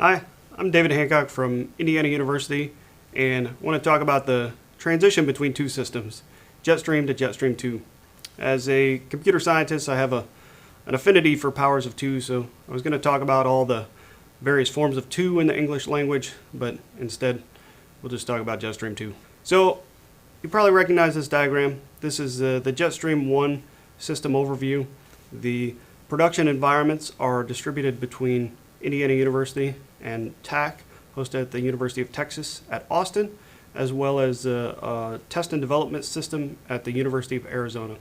Hi, I'm David Hancock from Indiana University, and I want to talk about the transition between two systems, Jetstream to Jetstream2. As a computer scientist, I have an affinity for powers of two, so I was going to talk about all the various forms of two in the English language, but instead we'll just talk about Jetstream2. So you probably recognize this diagram. This is the Jetstream1 system overview. The production environments are distributed between Indiana University and TAC, hosted at the University of Texas at Austin, as well as a test and development system at the University of Arizona.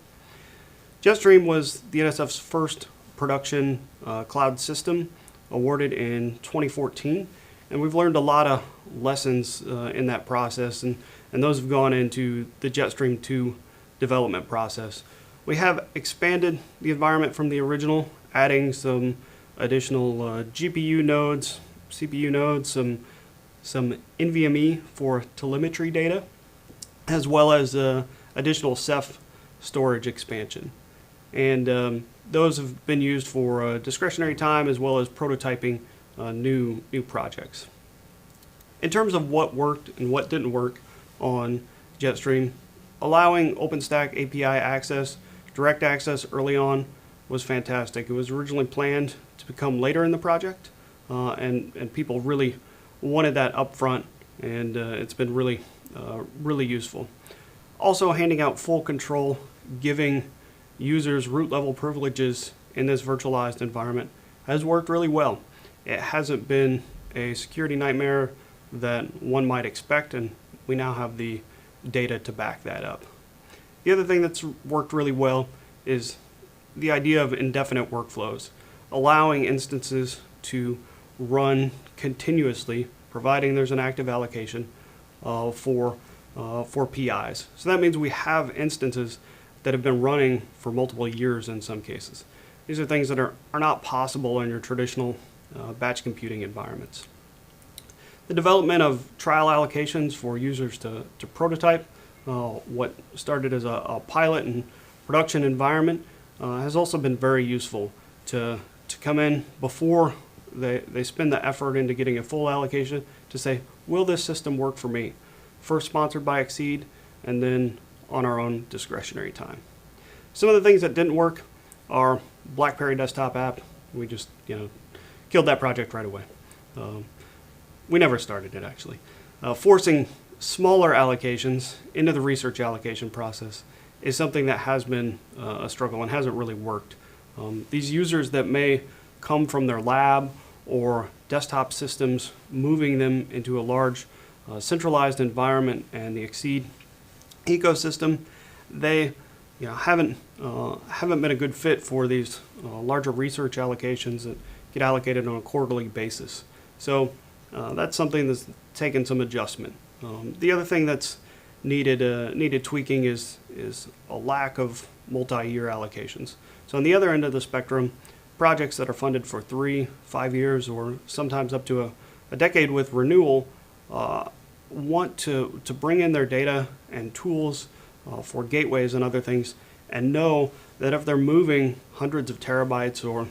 Jetstream was the NSF's first production cloud system, awarded in 2014, and we've learned a lot of lessons in that process, and those have gone into the Jetstream2 development process. We have expanded the environment from the original, adding some additional GPU nodes, CPU nodes, some NVMe for telemetry data, as well as additional Ceph storage expansion. And those have been used for discretionary time as well as prototyping new projects. In terms of what worked and what didn't work on Jetstream, allowing OpenStack API access, direct access early on was fantastic. It was originally planned to become later in the project, and people really wanted that up front, and it's been really useful. Also, handing out full control, giving users root level privileges in this virtualized environment has worked really well. It hasn't been a security nightmare that one might expect, and we now have the data to back that up. The other thing that's worked really well is the idea of indefinite workflows, allowing instances to run continuously, providing there's an active allocation for PIs. So that means we have instances that have been running for multiple years in some cases. These are things that are not possible in your traditional batch computing environments. The development of trial allocations for users to prototype what started as a pilot and production environment has also been very useful to come in before they spend the effort into getting a full allocation to say, will this system work for me? First sponsored by XSEDE, and then on our own discretionary time. Some of the things that didn't work are BlackBerry desktop app. We just killed that project right away. We never started it, actually. Forcing smaller allocations into the research allocation process is something that has been a struggle and hasn't really worked. These users that may come from their lab or desktop systems, moving them into a large centralized environment and the XSEDE ecosystem, they haven't been a good fit for these larger research allocations that get allocated on a quarterly basis. So that's something that's taken some adjustment. The other thing that's needed tweaking is a lack of multi-year allocations. So on the other end of the spectrum, projects that are funded for 3, 5 years, or sometimes up to a decade with renewal want to bring in their data and tools for gateways and other things, and know that if they're moving hundreds of terabytes or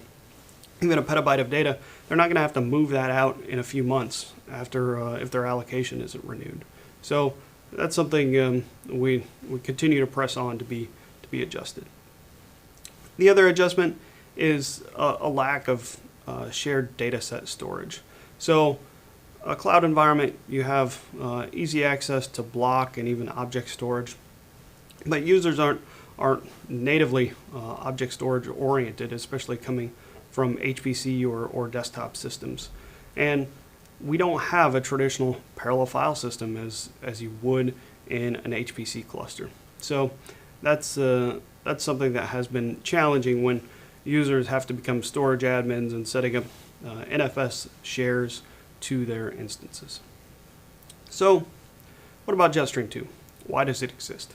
even a petabyte of data, they're not going to have to move that out in a few months after if their allocation isn't renewed. So that's something we continue to press on to be adjusted. The other adjustment is a lack of shared data set storage. So a cloud environment, you have easy access to block and even object storage, but users aren't natively object storage oriented, especially coming from HPC or desktop systems. And we don't have a traditional parallel file system as you would in an HPC cluster. So that's something that has been challenging when users have to become storage admins and setting up NFS shares to their instances. So what about Jetstream2? Why does it exist?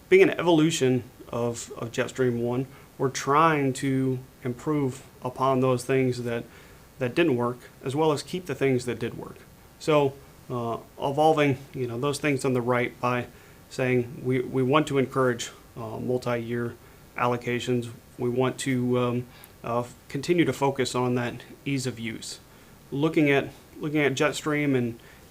Being an evolution of Jetstream1, we're trying to improve upon those things that didn't work, as well as keep the things that did work. So evolving those things on the right by saying we want to encourage multi-year allocations. We want to continue to focus on that ease of use. looking at Jetstream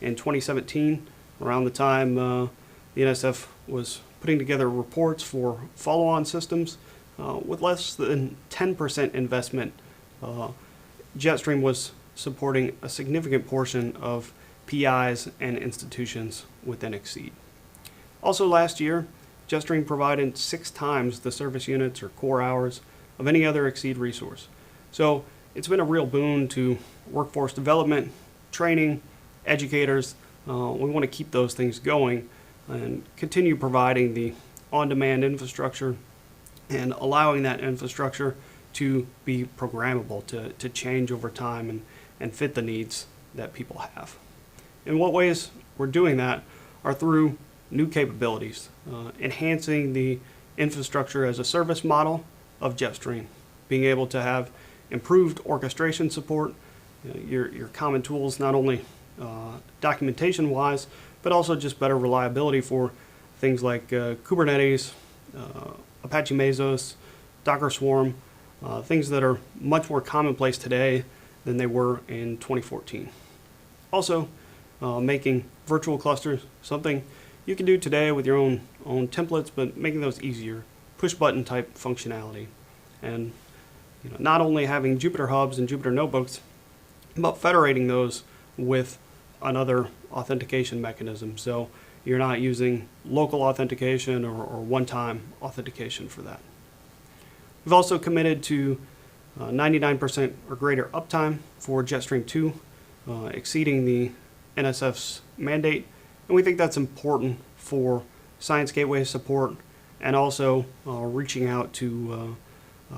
in 2017, around the time the NSF was putting together reports for follow-on systems. With less than 10% investment, Jetstream was supporting a significant portion of PIs and institutions within XSEDE. Also last year, Jetstream provided 6 times the service units or core hours of any other XSEDE resource. So it's been a real boon to workforce development, training, educators. We want to keep those things going and continue providing the on-demand infrastructure and allowing that infrastructure to be programmable, to change over time and fit the needs that people have. In what ways we're doing that are through new capabilities, enhancing the infrastructure as a service model of Jetstream, being able to have improved orchestration support, your common tools, not only documentation-wise, but also just better reliability for things like Kubernetes, Apache Mesos, Docker Swarm, things that are much more commonplace today than they were in 2014. Also, making virtual clusters something you can do today with your own templates, but making those easier, push-button type functionality, and not only having Jupyter hubs and Jupyter notebooks, but federating those with another authentication mechanism. So you're not using local authentication or one-time authentication for that. We've also committed to 99% or greater uptime for Jetstream2, exceeding the NSF's mandate. And we think that's important for Science Gateway support and also reaching out to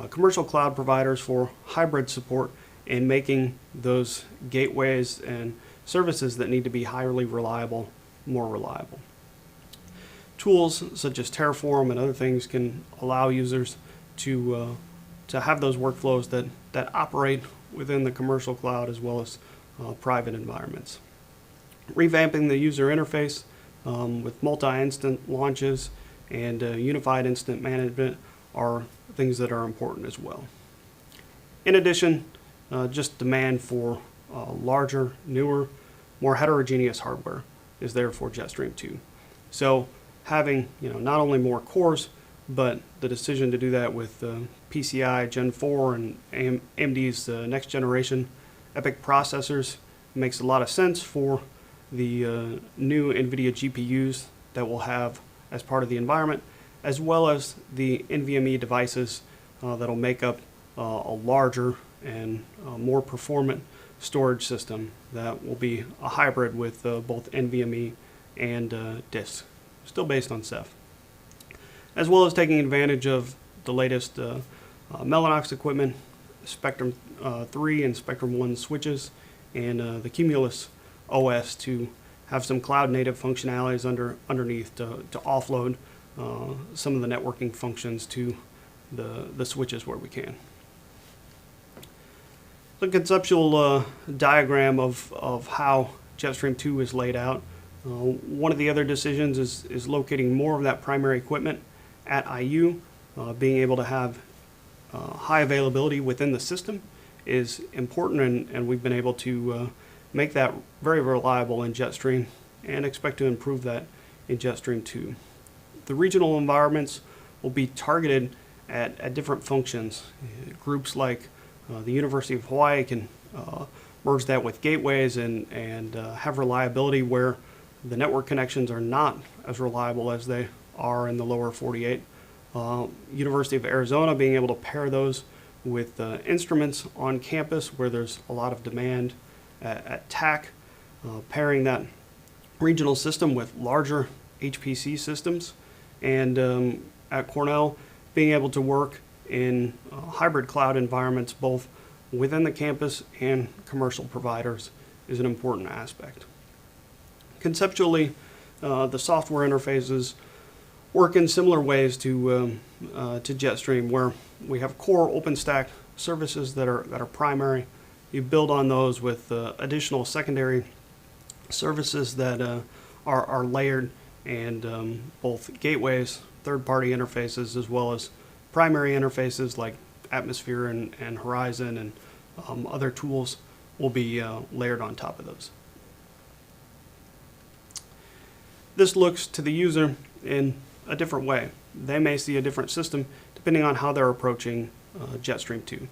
commercial cloud providers for hybrid support and making those gateways and services that need to be highly reliable more reliable. Tools such as Terraform and other things can allow users to have those workflows that operate within the commercial cloud as well as private environments. Revamping the user interface with multi-instant launches and unified incident management are things that are important as well. In addition, just demand for larger, newer, more heterogeneous hardware is there for Jetstream2. So having not only more cores, but the decision to do that with PCI Gen 4 and AMD's next generation EPYC processors makes a lot of sense for the new NVIDIA GPUs that we'll have as part of the environment, as well as the NVMe devices that'll make up a larger and more performant storage system that will be a hybrid with both NVMe and disk, still based on Ceph. As well as taking advantage of the latest Mellanox equipment, Spectrum 3 and Spectrum 1 switches, and the Cumulus OS to have some cloud-native functionalities underneath to offload some of the networking functions to the switches where we can. The conceptual diagram of how Jetstream2 is laid out. One of the other decisions is locating more of that primary equipment at IU. Being able to have high availability within the system is important, and we've been able to make that very reliable in Jetstream and expect to improve that in Jetstream2. The regional environments will be targeted at different functions. Groups like the University of Hawaii can merge that with gateways and have reliability where the network connections are not as reliable as they are in the lower 48. University of Arizona being able to pair those with instruments on campus where there's a lot of demand at TAC, pairing that regional system with larger HPC systems, and at Cornell being able to work in hybrid cloud environments both within the campus and commercial providers is an important aspect. Conceptually, the software interfaces work in similar ways to Jetstream, where we have core OpenStack services that are primary. You build on those with additional secondary services that are layered, and both gateways, third-party interfaces, as well as primary interfaces like Atmosphere and Horizon and other tools will be layered on top of those. This looks to the user in a different way. They may see a different system depending on how they're approaching Jetstream2.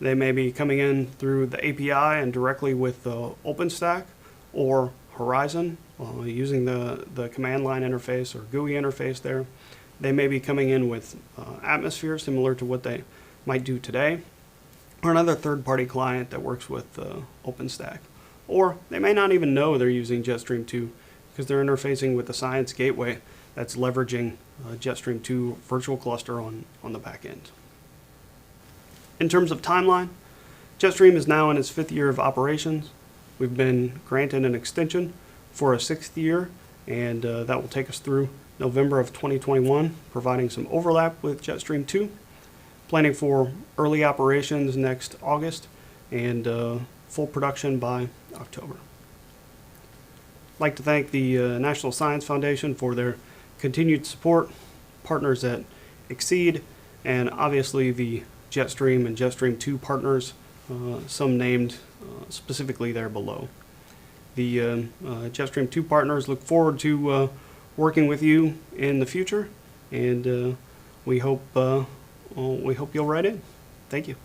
They may be coming in through the API and directly with the OpenStack or Horizon using the command line interface or GUI interface there. They may be coming in with Atmosphere, similar to what they might do today, or another third-party client that works with OpenStack. Or they may not even know they're using Jetstream2 because they're interfacing with the Science Gateway that's leveraging Jetstream2 virtual cluster on the back end. In terms of timeline, Jetstream is now in its 5th year of operations. We've been granted an extension for a 6th year, and that will take us through November of 2021, providing some overlap with Jetstream2. Planning for early operations next August and full production by October. I'd like to thank the National Science Foundation for their continued support, partners at XSEDE, and obviously the Jetstream and Jetstream2 partners, some named specifically there below. The Jetstream2 partners look forward to working with you in the future, and we hope you'll write in. Thank you.